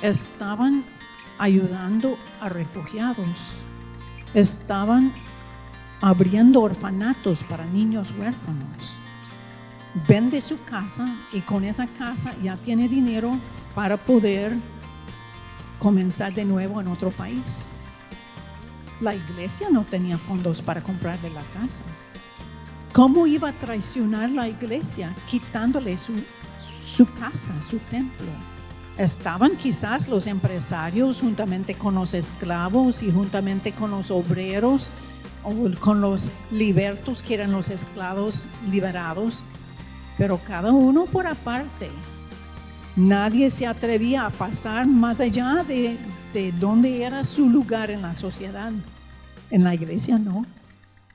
estaban ayudando a refugiados, estaban abriendo orfanatos para niños huérfanos. Vende su casa y con esa casa ya tiene dinero para poder comenzar de nuevo en otro país. La iglesia no tenía fondos para comprarle la casa. ¿Cómo iba a traicionar la iglesia quitándole su casa, su templo? Estaban quizás los empresarios juntamente con los esclavos y juntamente con los obreros o con los libertos, que eran los esclavos liberados, pero cada uno por aparte. Nadie se atrevía a pasar más allá de donde era su lugar en la sociedad. En la iglesia no.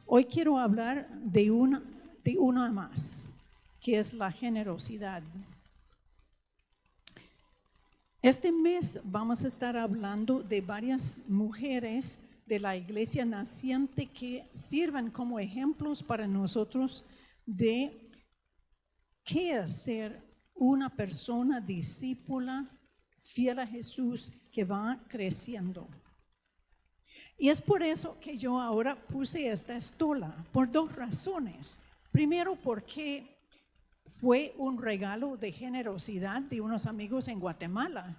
Hoy quiero hablar de una más, que es la generosidad. Este mes vamos a estar hablando de varias mujeres de la iglesia naciente que sirven como ejemplos para nosotros de qué es ser una persona discípula fiel a Jesús que va creciendo. Y es por eso que yo ahora puse esta estola, por dos razones. Primero, porque fue un regalo de generosidad de unos amigos en Guatemala.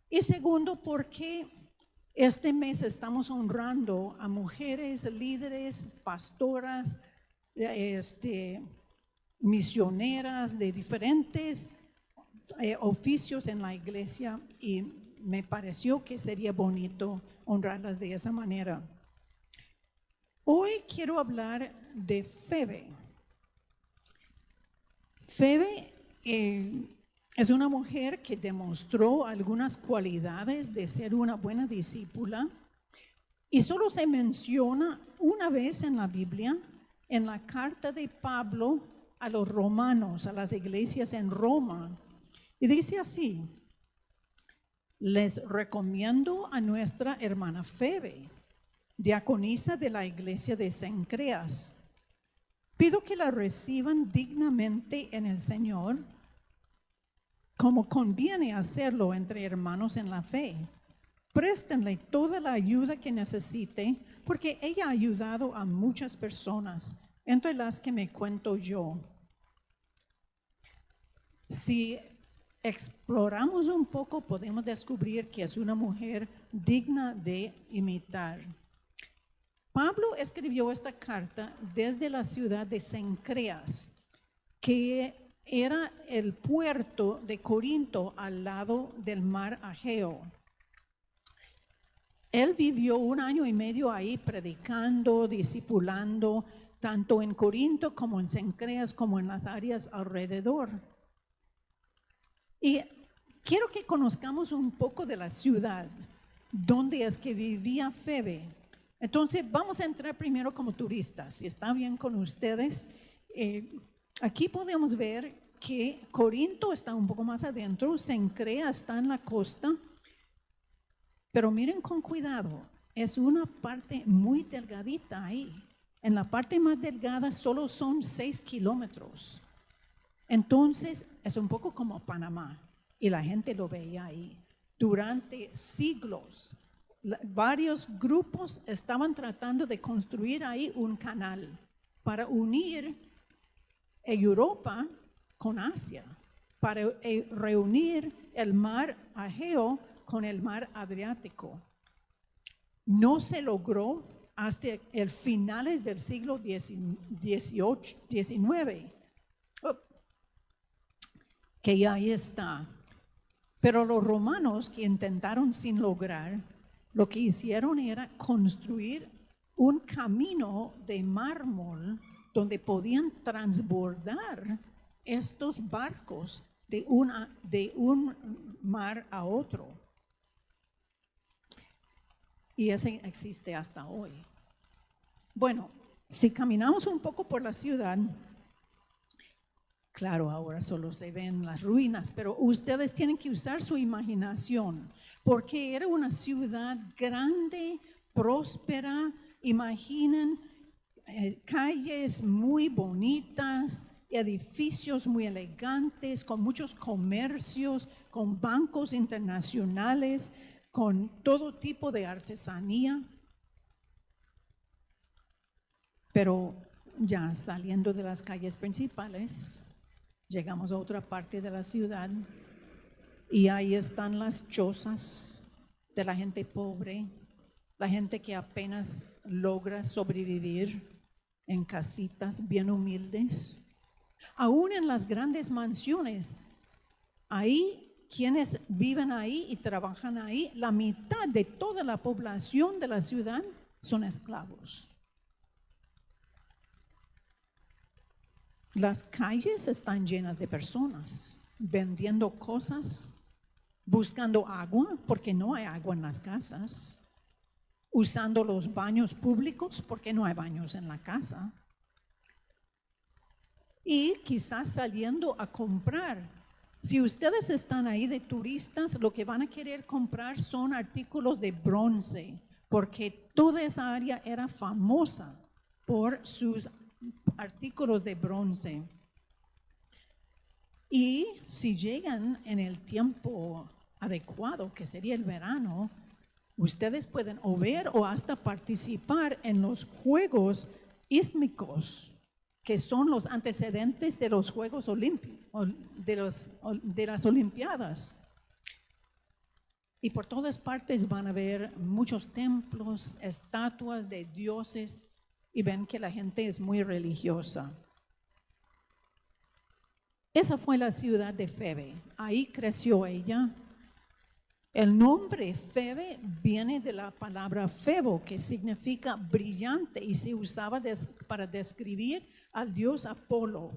Y segundo, porque este mes estamos honrando a mujeres líderes, pastoras, misioneras de diferentes oficios en la iglesia, y me pareció que sería bonito honrarlas de esa manera. Hoy quiero hablar de Febe. Febe es una mujer que demostró algunas cualidades de ser una buena discípula y solo se menciona una vez en la Biblia, en la carta de Pablo a los romanos, a las iglesias en Roma. Y dice así: les recomiendo a nuestra hermana Febe, diaconisa de la iglesia de Cencreas. Pido que la reciban dignamente en el Señor, como conviene hacerlo entre hermanos en la fe. Préstenle toda la ayuda que necesite, porque ella ha ayudado a muchas personas, entre las que me cuento yo. Si exploramos un poco, podemos descubrir que es una mujer digna de imitar. Pablo escribió esta carta desde la ciudad de Cencreas, que era el puerto de Corinto al lado del mar Egeo. Él vivió 1 año y medio ahí predicando, discipulando, tanto en Corinto como en Cencreas, como en las áreas alrededor. Y quiero que conozcamos un poco de la ciudad, donde es que vivía Febe. Entonces vamos a entrar primero como turistas, si está bien con ustedes. Aquí podemos ver que Corinto está un poco más adentro, Cencrea está en la costa, pero miren con cuidado, es una parte muy delgadita ahí. En la parte más delgada solo son 6 kilómetros. Entonces es un poco como Panamá, y la gente lo veía ahí. Durante siglos, varios grupos estaban tratando de construir ahí un canal para unir Europa con Asia, para reunir el mar Egeo con el mar Adriático. No se logró hasta el finales del siglo XIX, que ya ahí está. Pero los romanos, que intentaron sin lograr, lo que hicieron era construir un camino de mármol donde podían transbordar estos barcos de un mar a otro. Y ese existe hasta hoy. Bueno, si caminamos un poco por la ciudad, claro, ahora solo se ven las ruinas, pero ustedes tienen que usar su imaginación, porque era una ciudad grande, próspera. Imaginen calles muy bonitas, edificios muy elegantes, con muchos comercios, con bancos internacionales, con todo tipo de artesanía. Pero ya saliendo de las calles principales, llegamos a otra parte de la ciudad y ahí están las chozas de la gente pobre, la gente que apenas logra sobrevivir en casitas bien humildes. Aún en las grandes mansiones, ahí quienes viven ahí y trabajan ahí, la mitad de toda la población de la ciudad son esclavos. Las calles están llenas de personas vendiendo cosas, buscando agua porque no hay agua en las casas, usando los baños públicos porque no hay baños en la casa, y quizás saliendo a comprar. Si ustedes están ahí de turistas, lo que van a querer comprar son artículos de bronce, porque toda esa área era famosa por sus artículos de bronce. Y si llegan en el tiempo adecuado, que sería el verano, ustedes pueden o ver o hasta participar en los Juegos Ístmicos, que son los antecedentes de los Juegos Olímpicos, de las Olimpiadas. Y por todas partes van a ver muchos templos, estatuas de dioses, y ven que la gente es muy religiosa. Esa fue la ciudad de Febe. Ahí creció ella. El nombre Febe viene de la palabra Febo, que significa brillante, y se usaba para describir al dios Apolo,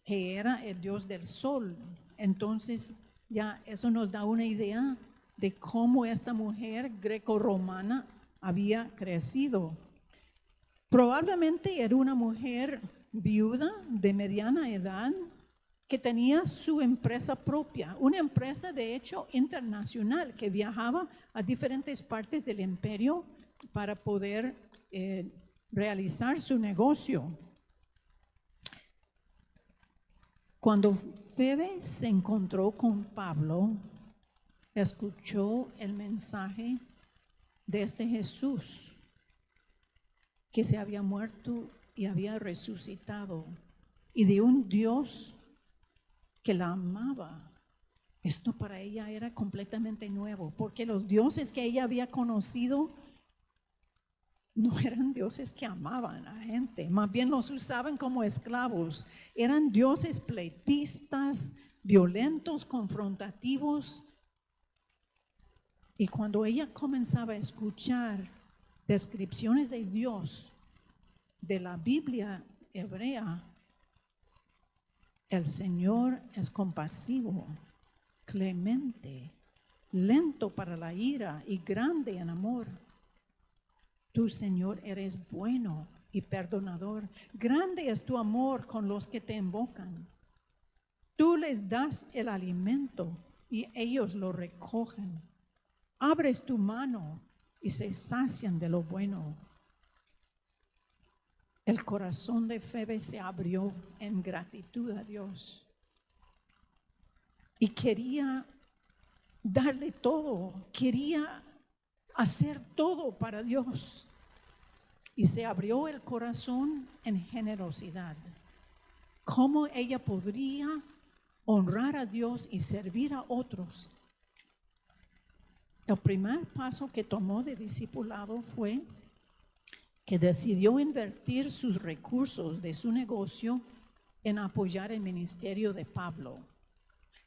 que era el dios del sol. Entonces ya eso nos da una idea de cómo esta mujer greco-romana había crecido. Probablemente era una mujer viuda de mediana edad que tenía su empresa propia, una empresa de hecho internacional que viajaba a diferentes partes del imperio para poder realizar su negocio. Cuando Febe se encontró con Pablo, escuchó el mensaje de este Jesús que se había muerto y había resucitado, y de un Dios que la amaba. Esto para ella era completamente nuevo, porque los dioses que ella había conocido no eran dioses que amaban a la gente, más bien los usaban como esclavos. Eran dioses pleitistas, violentos, confrontativos. Y cuando ella comenzaba a escuchar descripciones de Dios de la Biblia hebrea, el Señor es compasivo, clemente, lento para la ira y grande en amor. Tú, Señor, eres bueno y perdonador. Grande es tu amor con los que te invocan. Tú les das el alimento y ellos lo recogen. Abres tu mano y se sacian de lo bueno. El corazón de Febe se abrió en gratitud a Dios y quería darle todo, quería hacer todo para Dios, y se abrió el corazón en generosidad. ¿Cómo ella podría honrar a Dios y servir a otros? El primer paso que tomó de discipulado fue que decidió invertir sus recursos de su negocio en apoyar el ministerio de Pablo.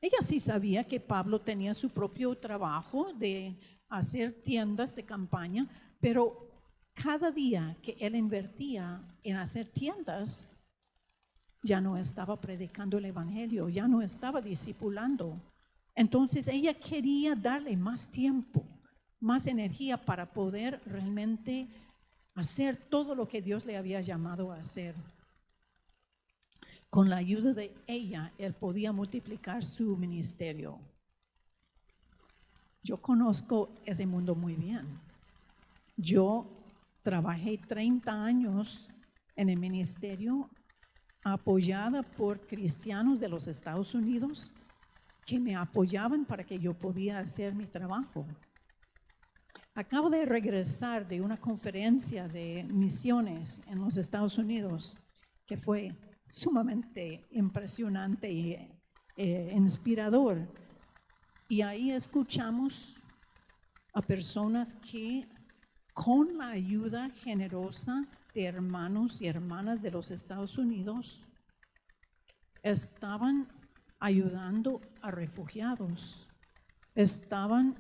Ella sí sabía que Pablo tenía su propio trabajo de hacer tiendas de campaña, pero cada día que él invertía en hacer tiendas, ya no estaba predicando el evangelio, ya no estaba discipulando. Entonces ella quería darle más tiempo, más energía para poder realmente hacer todo lo que Dios le había llamado a hacer. Con la ayuda de ella, él podía multiplicar su ministerio. Yo conozco ese mundo muy bien. Yo trabajé 30 años en el ministerio apoyada por cristianos de los Estados Unidos que me apoyaban para que yo podía hacer mi trabajo. Acabo de regresar de una conferencia de misiones en los Estados Unidos que fue sumamente impresionante y inspirador. Y ahí escuchamos a personas que con la ayuda generosa de hermanos y hermanas de los Estados Unidos estaban ayudando a refugiados, estaban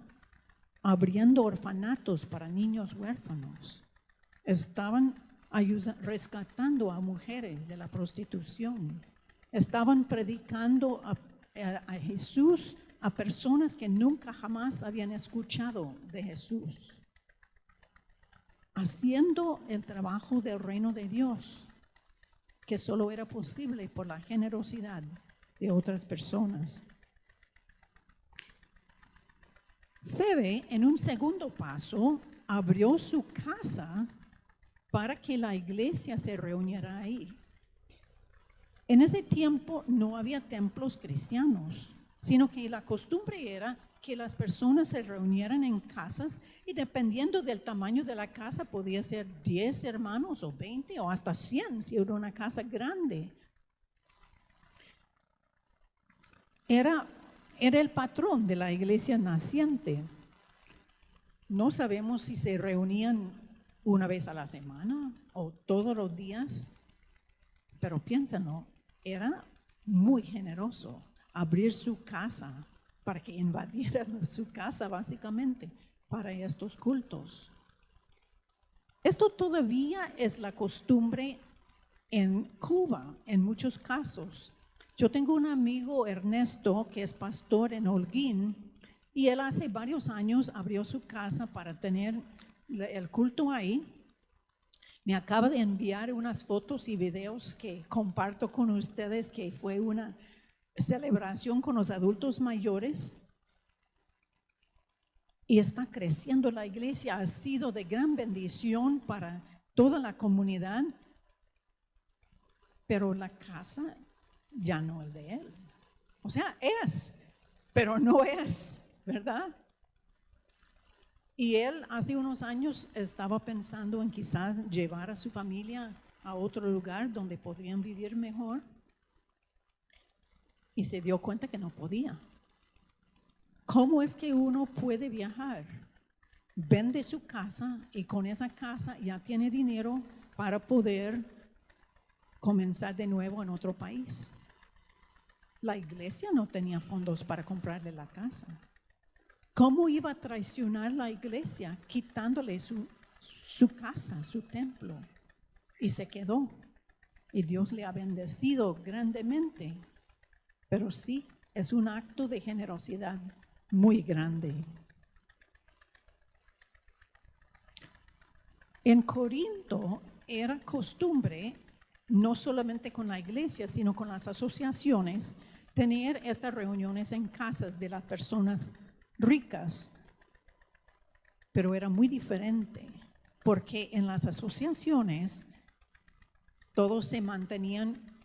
abriendo orfanatos para niños huérfanos, estaban rescatando a mujeres de la prostitución, estaban predicando a Jesús a personas que nunca jamás habían escuchado de Jesús, haciendo el trabajo del reino de Dios, que solo era posible por la generosidad de otras personas. Phoebe, en un segundo paso, abrió su casa para que la iglesia se reuniera ahí. En ese tiempo no había templos cristianos, sino que la costumbre era que las personas se reunieran en casas y dependiendo del tamaño de la casa podía ser 10 hermanos o 20 o hasta 100 si era una casa grande. Era el patrón de la iglesia naciente. No sabemos si se reunían una vez a la semana o todos los días, pero piénsenlo, era muy generoso abrir su casa para que invadieran su casa básicamente para estos cultos. Esto todavía es la costumbre en Cuba en muchos casos. Yo tengo un amigo, Ernesto, que es pastor en Holguín y él hace varios años abrió su casa para tener el culto ahí. Me acaba de enviar unas fotos y videos que comparto con ustedes, que fue una celebración con los adultos mayores y está creciendo la iglesia, ha sido de gran bendición para toda la comunidad, pero la casa ya no es de él. O sea, es, pero no es, ¿verdad? Y él hace unos años estaba pensando en quizás llevar a su familia a otro lugar donde podrían vivir mejor. Y se dio cuenta que no podía. ¿Cómo es que uno puede viajar? Vende su casa y con esa casa ya tiene dinero para poder comenzar de nuevo en otro país. La iglesia no tenía fondos para comprarle la casa. ¿Cómo iba a traicionar la iglesia quitándole su casa, su templo? Y se quedó. Y Dios le ha bendecido grandemente. Pero sí, es un acto de generosidad muy grande. En Corinto era costumbre, no solamente con la iglesia, sino con las asociaciones, tener estas reuniones en casas de las personas ricas. Pero era muy diferente, porque en las asociaciones todos se mantenían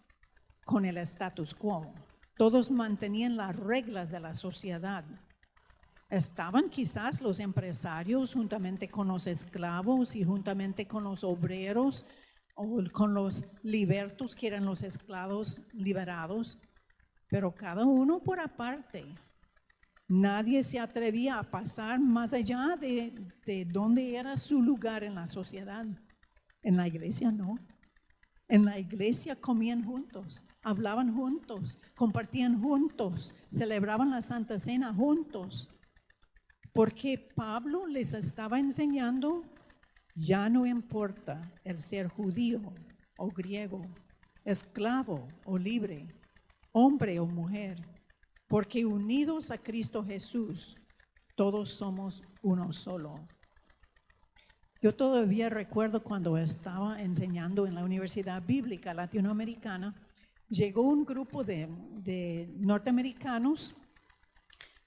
con el status quo. Todos mantenían las reglas de la sociedad. Estaban quizás los empresarios juntamente con los esclavos y juntamente con los obreros o con los libertos, que eran los esclavos liberados, pero cada uno por aparte. Nadie se atrevía a pasar más allá de donde era su lugar en la sociedad. En la iglesia no. En la iglesia comían juntos, hablaban juntos, compartían juntos, celebraban la Santa Cena juntos. Porque Pablo les estaba enseñando, ya no importa el ser judío o griego, esclavo o libre, hombre o mujer, porque unidos a Cristo Jesús, todos somos uno solo. Yo todavía recuerdo cuando estaba enseñando en la Universidad Bíblica Latinoamericana, llegó un grupo de norteamericanos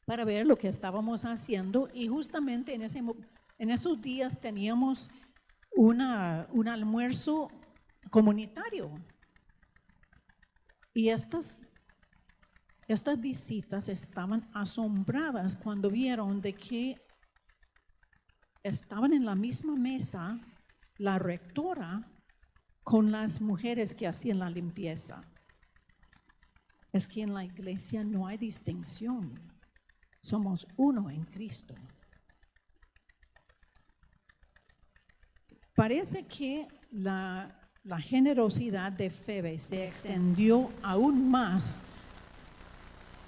para ver lo que estábamos haciendo y justamente en esos días teníamos un almuerzo comunitario. Y estas visitas estaban asombradas cuando vieron de que estaban en la misma mesa la rectora con las mujeres que hacían la limpieza. Es que en la iglesia no hay distinción. Somos uno en Cristo. Parece que la generosidad de Febe se extendió aún más.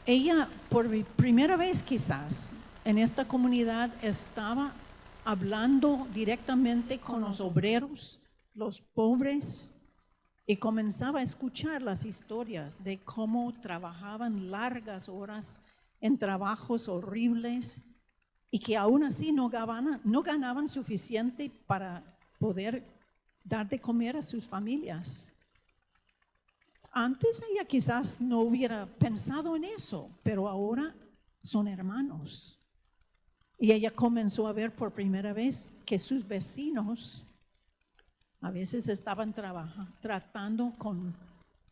Ella, por primera vez quizás, en esta comunidad estaba hablando directamente con los obreros, los pobres, y comenzaba a escuchar las historias de cómo trabajaban largas horas en trabajos horribles y que aún así no ganaban suficiente para poder dar de comer a sus familias. Antes ella quizás no hubiera pensado en eso, pero ahora son hermanos. Y ella comenzó a ver por primera vez que sus vecinos a veces estaban tratando con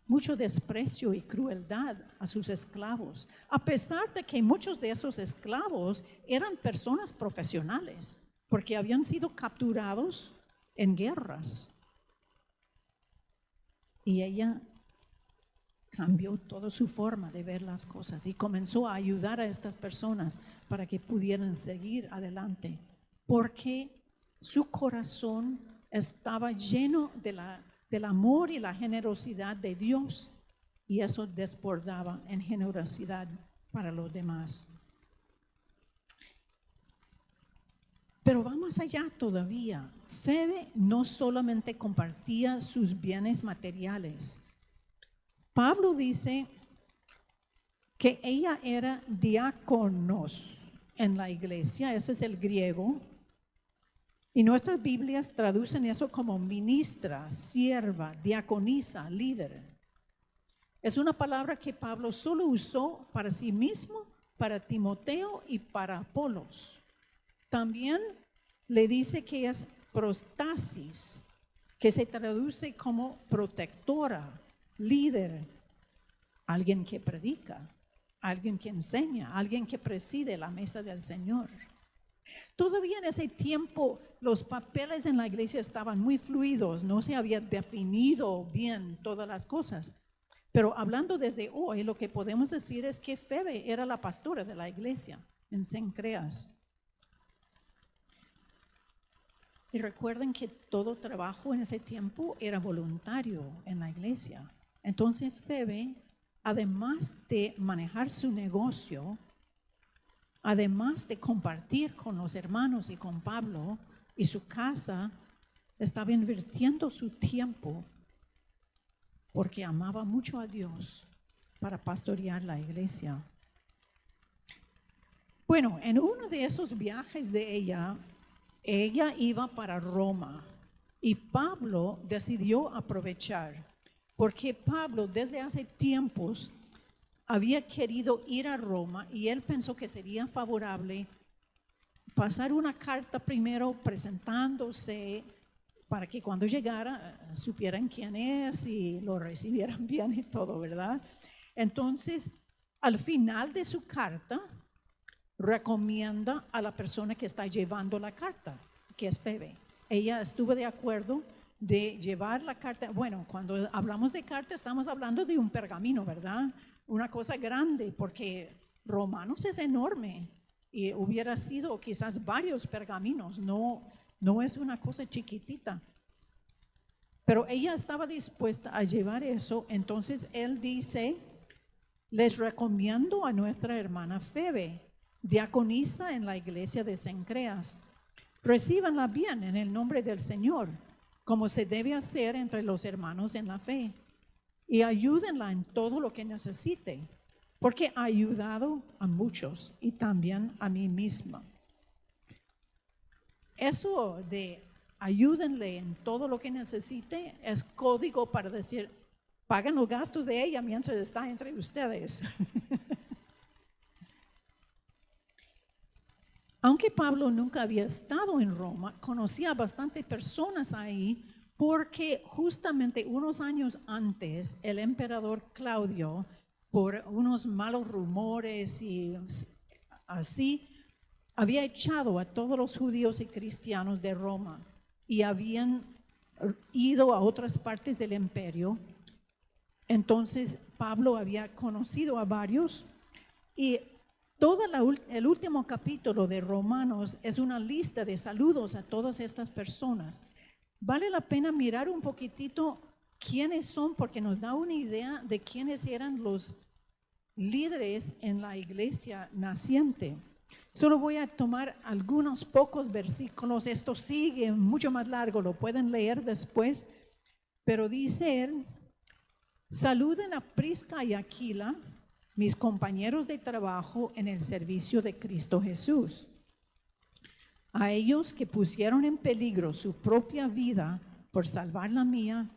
mucho desprecio y crueldad a sus esclavos, a pesar de que muchos de esos esclavos eran personas profesionales, porque habían sido capturados en guerras. Y ella cambió toda su forma de ver las cosas y comenzó a ayudar a estas personas para que pudieran seguir adelante, porque su corazón estaba lleno del amor y la generosidad de Dios, y eso desbordaba en generosidad para los demás. Pero va más allá todavía. Febe no solamente compartía sus bienes materiales. Pablo dice que ella era diáconos en la iglesia, ese es el griego, y nuestras Biblias traducen eso como ministra, sierva, diaconisa, líder. Es una palabra que Pablo solo usó para sí mismo, para Timoteo y para Apolos. También le dice que es prostasis, que se traduce como protectora, líder, alguien que predica, alguien que enseña, alguien que preside la mesa del Señor. Todavía en ese tiempo los papeles en la iglesia estaban muy fluidos, no se había definido bien todas las cosas. Pero hablando desde hoy, lo que podemos decir es que Febe era la pastora de la iglesia en Cencreas. Y recuerden que todo trabajo en ese tiempo era voluntario en la iglesia. Entonces Febe, además de manejar su negocio, además de compartir con los hermanos y con Pablo y su casa, estaba invirtiendo su tiempo porque amaba mucho a Dios para pastorear la iglesia. Bueno, en uno de esos viajes de ella iba para Roma y Pablo decidió aprovechar, porque Pablo desde hace tiempos había querido ir a Roma y él pensó que sería favorable pasar una carta primero presentándose para que cuando llegara supieran quién es y lo recibieran bien y todo, ¿verdad? Entonces, al final de su carta, recomienda a la persona que está llevando la carta, que es Febe. Ella estuvo de acuerdo de llevar la carta. Bueno, cuando hablamos de carta estamos hablando de un pergamino, ¿verdad? Una cosa grande, porque Romanos es enorme y hubiera sido quizás varios pergaminos, no es una cosa chiquitita. Pero ella estaba dispuesta a llevar eso, entonces él dice, les recomiendo a nuestra hermana Febe, diaconisa en la iglesia de Cencreas. Recíbanla bien en el nombre del Señor, como se debe hacer entre los hermanos en la fe, y ayúdenla en todo lo que necesite, porque ha ayudado a muchos y también a mí misma. Eso de ayúdenle en todo lo que necesite es código para decir, pagan los gastos de ella mientras está entre ustedes. Aunque Pablo nunca había estado en Roma, conocía a bastantes personas ahí porque justamente unos años antes el emperador Claudio, por unos malos rumores y así, había echado a todos los judíos y cristianos de Roma y habían ido a otras partes del imperio. Entonces Pablo había conocido a varios y todo el último capítulo de Romanos es una lista de saludos a todas estas personas. Vale la pena mirar un poquitito quiénes son, porque nos da una idea de quiénes eran los líderes en la iglesia naciente. Solo voy a tomar algunos pocos versículos. Esto sigue mucho más largo, lo pueden leer después. Pero dice él: saluden a Prisca y Aquila, mis compañeros de trabajo en el servicio de Cristo Jesús. A ellos que pusieron en peligro su propia vida por salvar la mía,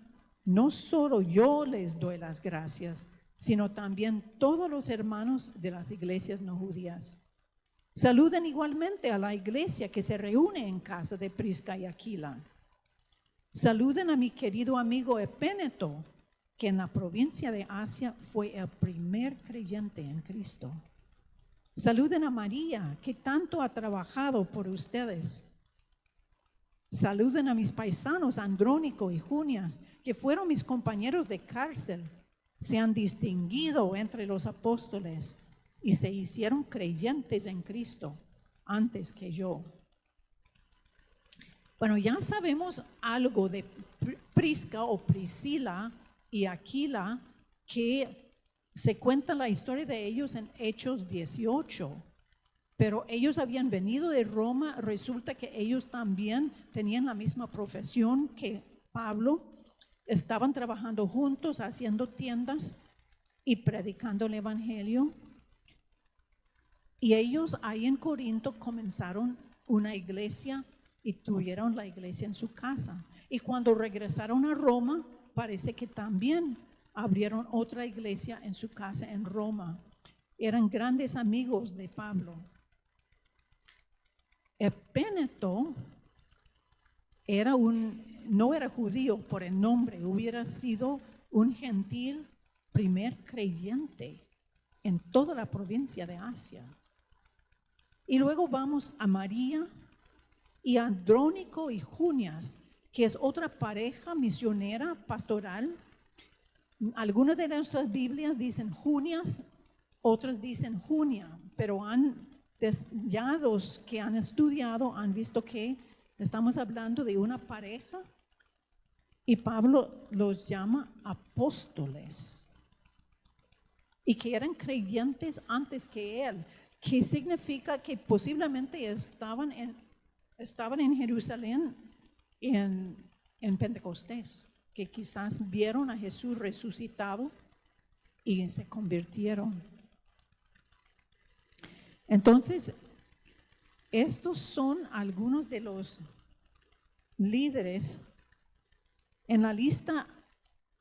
no solo yo les doy las gracias, sino también todos los hermanos de las iglesias no judías. Saluden igualmente a la iglesia que se reúne en casa de Prisca y Aquila. Saluden a mi querido amigo Epéneto, que en la provincia de Asia fue el primer creyente en Cristo. Saluden a María, que tanto ha trabajado por ustedes. Saluden a mis paisanos Andrónico y Junias, que fueron mis compañeros de cárcel. Se han distinguido entre los apóstoles y se hicieron creyentes en Cristo antes que yo. Bueno, ya sabemos algo de Prisca o Priscila y Aquila, que se cuenta la historia de ellos en Hechos 18. Pero ellos habían venido de Roma. Resulta que ellos también tenían la misma profesión que Pablo. Estaban trabajando juntos, haciendo tiendas y predicando el evangelio. Y ellos ahí en Corinto comenzaron una iglesia y tuvieron la iglesia en su casa. Y cuando regresaron a Roma, parece que también abrieron otra iglesia en su casa en Roma. Eran grandes amigos de Pablo. Epéneto no era judío por el nombre, hubiera sido un gentil primer creyente en toda la provincia de Asia. Y luego vamos a María y a Andrónico y Junias, que es otra pareja misionera pastoral. Algunas de nuestras Biblias dicen Junias, otras dicen Junia, pero ya los que han estudiado han visto que estamos hablando de una pareja y Pablo los llama apóstoles y que eran creyentes antes que él, que significa que posiblemente estaban en Jerusalén en Pentecostés, que quizás vieron a Jesús resucitado y se convirtieron. Entonces, estos son algunos de los líderes. En la lista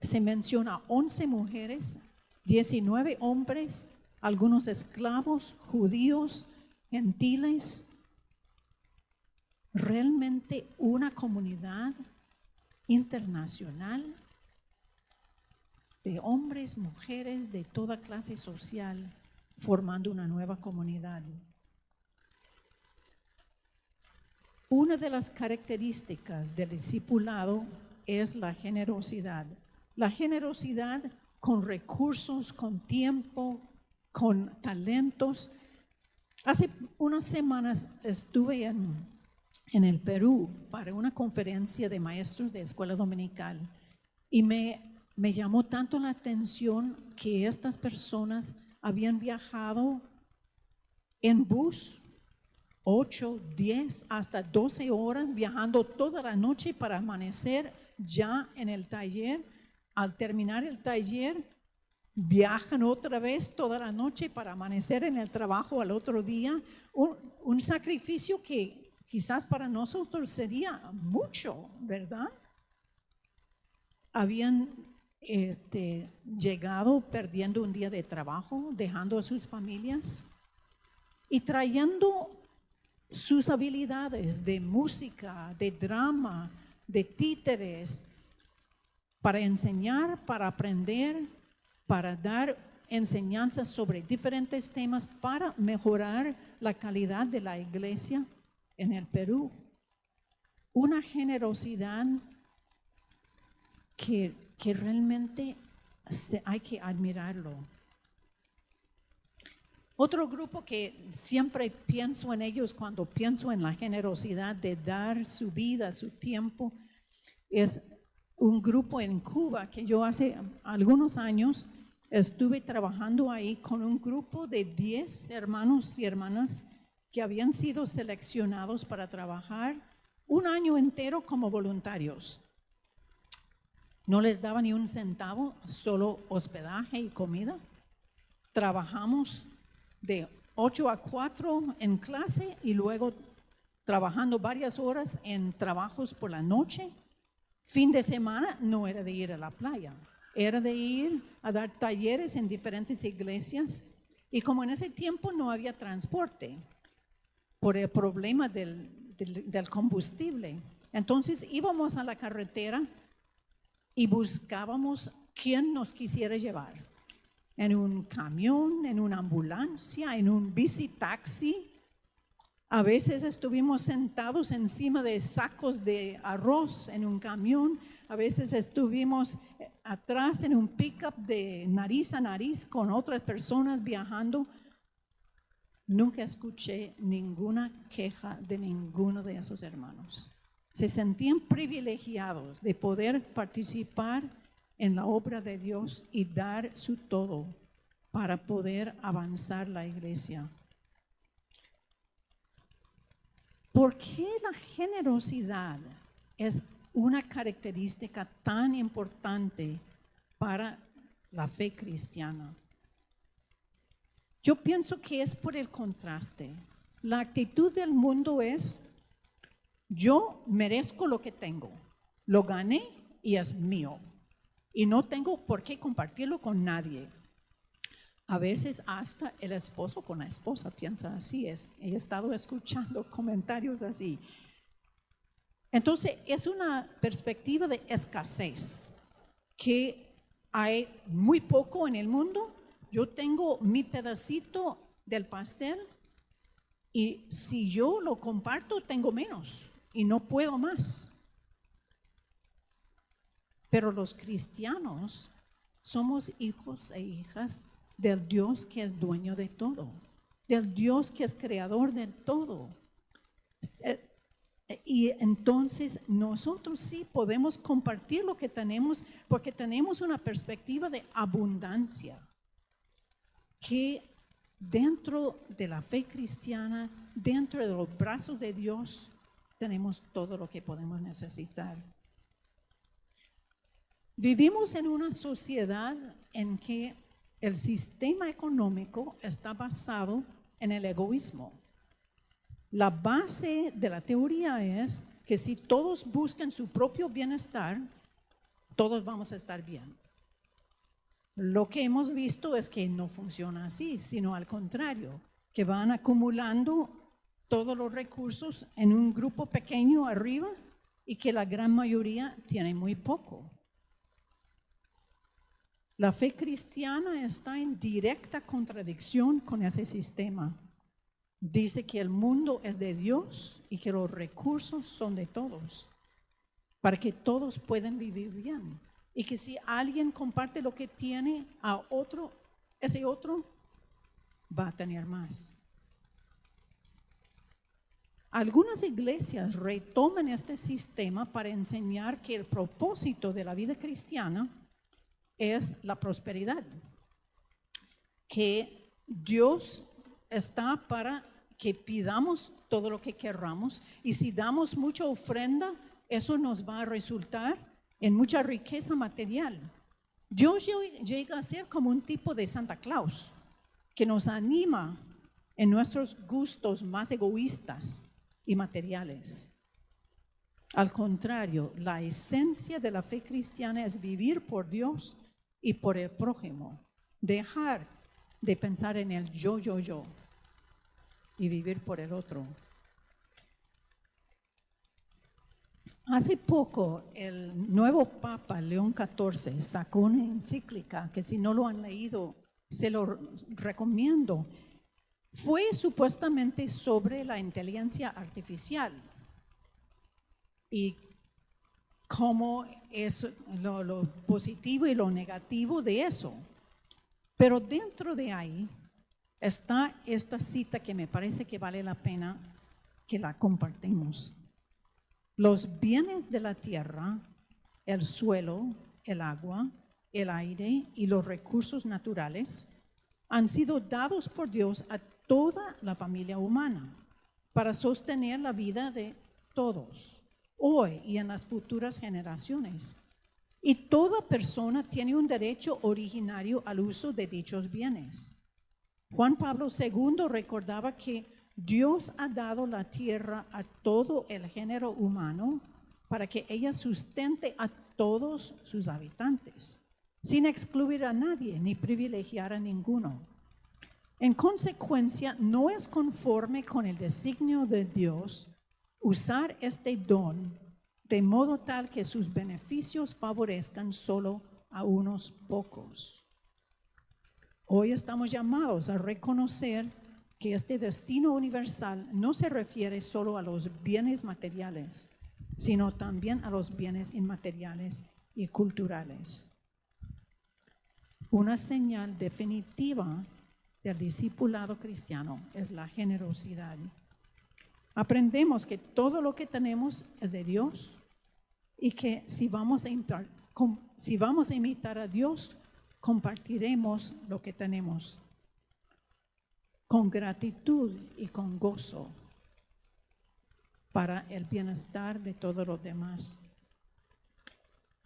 se menciona 11 mujeres, 19 hombres, algunos esclavos, judíos, gentiles. Realmente una comunidad internacional de hombres, mujeres de toda clase social, formando una nueva comunidad. Una de las características del discipulado es la generosidad. La generosidad con recursos, con tiempo, con talentos. Hace unas semanas estuve en el Perú para una conferencia de maestros de escuela dominical y me llamó tanto la atención que estas personas habían viajado en bus 8, 10, hasta 12 horas, viajando toda la noche para amanecer ya en el taller. Al terminar el taller, viajan otra vez toda la noche para amanecer en el trabajo al otro día. Un sacrificio que quizás para nosotros sería mucho, ¿verdad? Habían llegado perdiendo un día de trabajo, dejando a sus familias y trayendo sus habilidades de música, de drama, de títeres para enseñar, para aprender, para dar enseñanzas sobre diferentes temas para mejorar la calidad de la iglesia en el Perú. Una generosidad que realmente hay que admirarlo. Otro grupo que siempre pienso en ellos cuando pienso en la generosidad de dar su vida, su tiempo, es un grupo en Cuba que yo hace algunos años estuve trabajando ahí con un grupo de 10 hermanos y hermanas que habían sido seleccionados para trabajar un año entero como voluntarios. No les daba ni un centavo, solo hospedaje y comida. Trabajamos de 8 a 4 en clase y luego trabajando varias horas en trabajos por la noche. Fin de semana no era de ir a la playa, era de ir a dar talleres en diferentes iglesias. Y como en ese tiempo no había transporte por el problema del combustible, entonces íbamos a la carretera y buscábamos quién nos quisiera llevar. En un camión, en una ambulancia, en un bicitaxi. A veces estuvimos sentados encima de sacos de arroz en un camión. A veces estuvimos atrás en un pickup de nariz a nariz con otras personas viajando. Nunca escuché ninguna queja de ninguno de esos hermanos. Se sentían privilegiados de poder participar en la obra de Dios y dar su todo para poder avanzar la iglesia. ¿Por qué la generosidad es una característica tan importante para la fe cristiana? Yo pienso que es por el contraste. La actitud del mundo es: yo merezco lo que tengo, lo gané y es mío. Y no tengo por qué compartirlo con nadie. A veces hasta el esposo con la esposa piensa así. He estado escuchando comentarios así. Entonces es una perspectiva de escasez, que hay muy poco en el mundo. Yo tengo mi pedacito del pastel y si yo lo comparto tengo menos y no puedo más. Pero los cristianos somos hijos e hijas del Dios que es dueño de todo, del Dios que es creador de todo. Y entonces nosotros sí podemos compartir lo que tenemos porque tenemos una perspectiva de abundancia, que dentro de la fe cristiana, dentro de los brazos de Dios, tenemos todo lo que podemos necesitar. Vivimos en una sociedad en que el sistema económico está basado en el egoísmo. La base de la teoría es que si todos buscan su propio bienestar, todos vamos a estar bien. Lo que hemos visto es que no funciona así, sino al contrario, que van acumulando todos los recursos en un grupo pequeño arriba y que la gran mayoría tiene muy poco. La fe cristiana está en directa contradicción con ese sistema. Dice que el mundo es de Dios y que los recursos son de todos, para que todos puedan vivir bien. Y que si alguien comparte lo que tiene a otro, ese otro va a tener más. Algunas iglesias retoman este sistema para enseñar que el propósito de la vida cristiana es la prosperidad, que Dios está para que pidamos todo lo que querramos y si damos mucha ofrenda, eso nos va a resultar en mucha riqueza material. Dios llega a ser como un tipo de Santa Claus que nos anima en nuestros gustos más egoístas y materiales. Al contrario, la esencia de la fe cristiana es vivir por Dios y por el prójimo, dejar de pensar en el yo y vivir por el otro. Hace poco el nuevo Papa León XIV sacó una encíclica que si no lo han leído, se lo recomiendo. Fue supuestamente sobre la inteligencia artificial y cómo es lo positivo y lo negativo de eso. Pero dentro de ahí está esta cita que me parece que vale la pena que la compartimos. Los bienes de la tierra, el suelo, el agua, el aire y los recursos naturales han sido dados por Dios a toda la familia humana para sostener la vida de todos, hoy y en las futuras generaciones. Y toda persona tiene un derecho originario al uso de dichos bienes. Juan Pablo II recordaba que Dios ha dado la tierra a todo el género humano para que ella sustente a todos sus habitantes, sin excluir a nadie ni privilegiar a ninguno. En consecuencia, no es conforme con el designio de Dios usar este don de modo tal que sus beneficios favorezcan solo a unos pocos. Hoy estamos llamados a reconocer que este destino universal no se refiere solo a los bienes materiales, sino también a los bienes inmateriales y culturales. Una señal definitiva del discipulado cristiano es la generosidad. Aprendemos que todo lo que tenemos es de Dios y que si vamos a imitar a Dios, compartiremos lo que tenemos con gratitud y con gozo para el bienestar de todos los demás.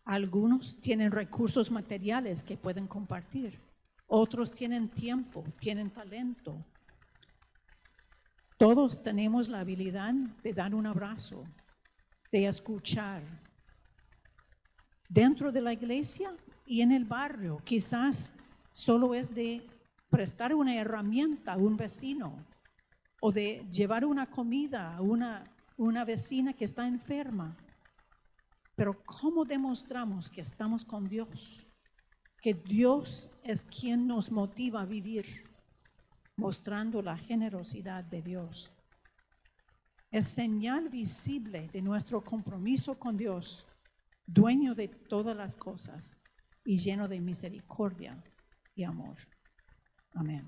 Algunos tienen recursos materiales que pueden compartir, otros tienen tiempo, tienen talento. Todos tenemos la habilidad de dar un abrazo, de escuchar. Dentro de la iglesia y en el barrio, quizás solo es de prestar una herramienta a un vecino o de llevar una comida a una vecina que está enferma. Pero ¿cómo demostramos que estamos con Dios? Que Dios es quien nos motiva a vivir, mostrando la generosidad de Dios. Es señal visible de nuestro compromiso con Dios, dueño de todas las cosas y lleno de misericordia y amor. Amén.